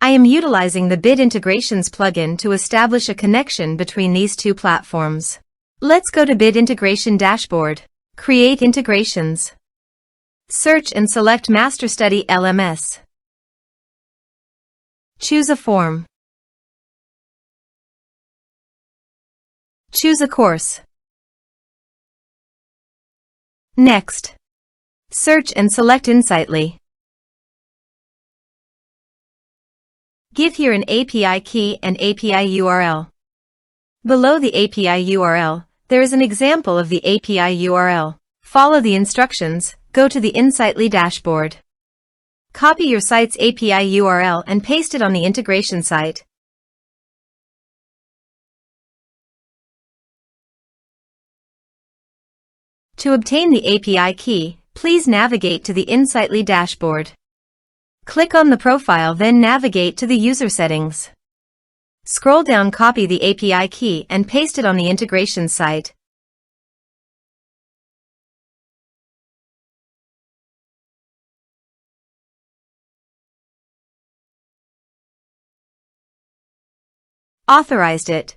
I am utilizing the Bit Integrations plugin to establish a connection between these two platforms. Let's go to Bit Integration Dashboard. Create integrations. Search and select MasterStudy LMS. Choose a form. Choose a course. Next, search and select Insightly. Give here an API key and API URL. Below the API URL, there is an example of the API URL. Follow the instructions, go to the Insightly dashboard. Copy your site's API URL and paste it on the integration site. To obtain the API key, please navigate to the Insightly dashboard. Click on the profile, then navigate to the user settings. Scroll down, copy the API key and paste it on the integration site. Authorized it.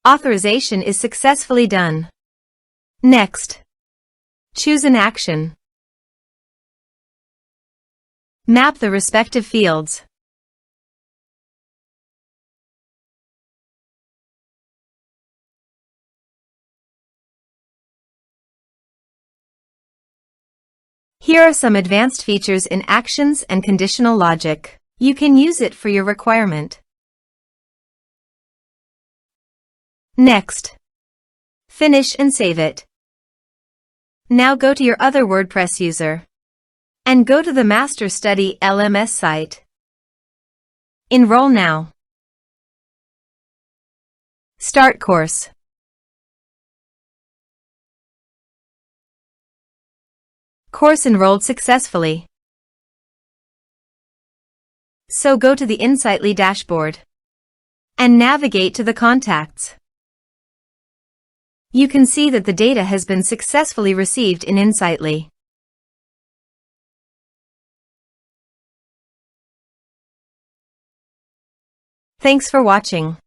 Authorization is successfully done. Next, choose an action. Map the respective fields. Here are some advanced features in actions and conditional logic. You can use it for your requirement. Next, finish and save it. Now go to your other WordPress user and go to the MasterStudy LMS site. Enroll now. Start course. Course enrolled successfully. So go to the Insightly dashboard and navigate to the contacts. You can see that the data has been successfully received in Insightly. Thanks for watching.